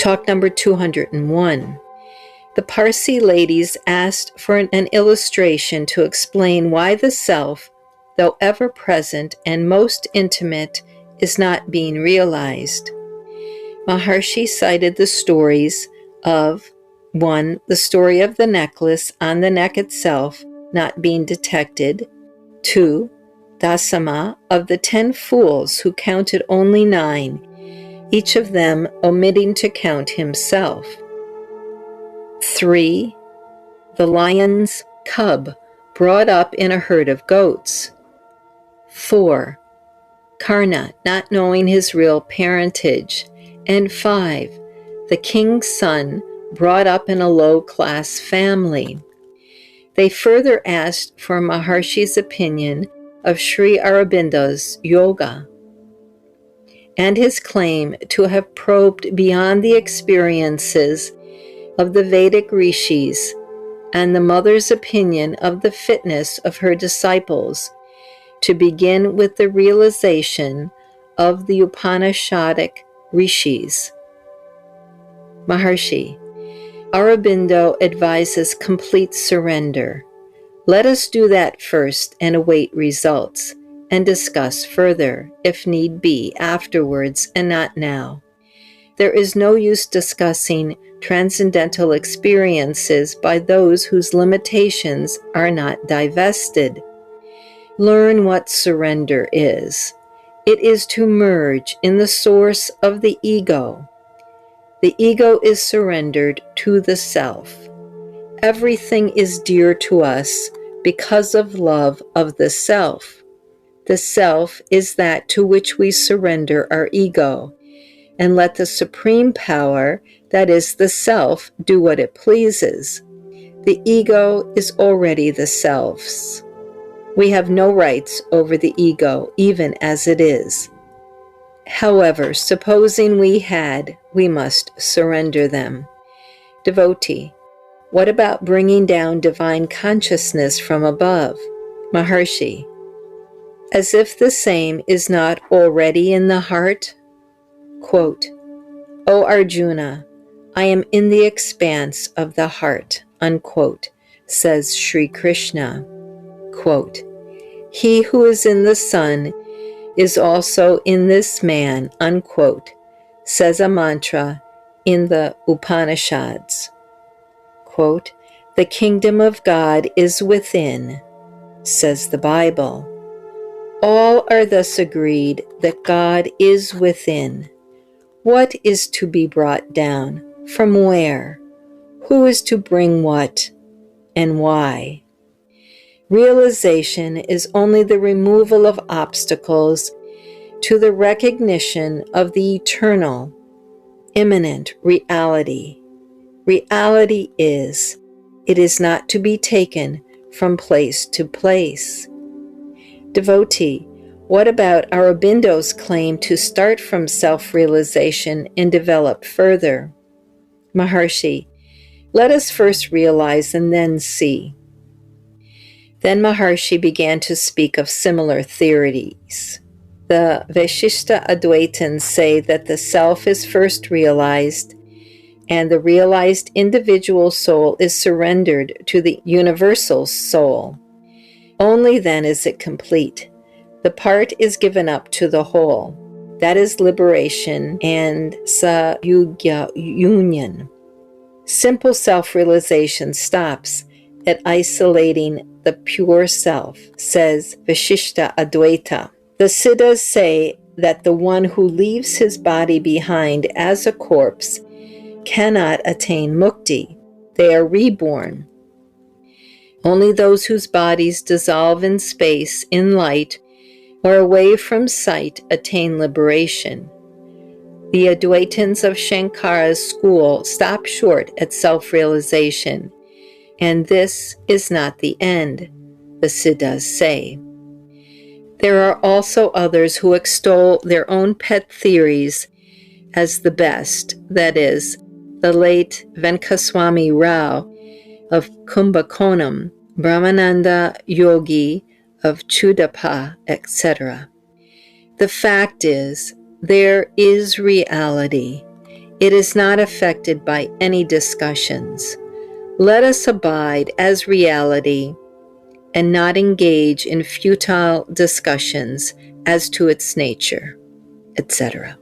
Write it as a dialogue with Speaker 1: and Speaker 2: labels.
Speaker 1: Talk number 201. The Parsi ladies asked for an illustration to explain why the self, though ever present and most intimate, is not being realized. Maharshi cited the stories of 1. The story of the necklace on the neck itself not being detected. 2. Dasama of the 10 fools who counted only 9, each of them omitting to count himself. 3. The lion's cub brought up in a herd of goats. 4. Karna not knowing his real parentage. And 5. The king's son brought up in a low-class family. They further asked for Maharshi's opinion of Sri Aurobindo's yoga and his claim to have probed beyond the experiences of the Vedic rishis and the mother's opinion of the fitness of her disciples to begin with the realization of the Upanishadic rishis. Maharshi, Aurobindo advises complete surrender. Let us do that first and await results, and discuss further, if need be, afterwards and not now. There is no use discussing transcendental experiences by those whose limitations are not divested. Learn what surrender is. It is to merge in the source of the ego. The ego is surrendered to the self. Everything is dear to us because of love of the self. The self is that to which we surrender our ego, and let the supreme power, that is the self, do what it pleases. The ego is already the self's. We have no rights over the ego, even as it is. However, supposing we had, we must surrender them. Devotee, what about bringing down divine consciousness from above? Maharshi, as if the same is not already in the heart? Quote, O Arjuna, I am in the expanse of the heart, unquote, says Sri Krishna. Quote, he who is in the sun is also in this man, unquote, says a mantra in the Upanishads. Quote, the kingdom of God is within, says the Bible. All are thus agreed that God is within. What is to be brought down? From where? Who is to bring what? And why? Realization is only the removal of obstacles to the recognition of the eternal, immanent reality. Reality is, it is not to be taken from place to place. Devotee, what about Aurobindo's claim to start from self-realization and develop further? Maharshi, let us first realize and then see. Then Maharshi began to speak of similar theories. The Vishishta Advaitins say that the self is first realized, and the realized individual soul is surrendered to the universal soul. Only then is it complete. The part is given up to the whole. That is liberation and sayugya union. Simple self-realization stops at isolating the pure self, says Vishishta Advaita. The Siddhas say that the one who leaves his body behind as a corpse cannot attain mukti. They are reborn. Only those whose bodies dissolve in space, in light, or away from sight attain liberation. The Advaitins of Shankara's school stop short at self-realization, and this is not the end, the Siddhas say. There are also others who extol their own pet theories as the best, that is, the late Venkaswami Rao of Kumbakonam, Brahmananda Yogi of Chudapa, etc. The fact is, there is reality. It is not affected by any discussions. Let us abide as reality and not engage in futile discussions as to its nature, etc.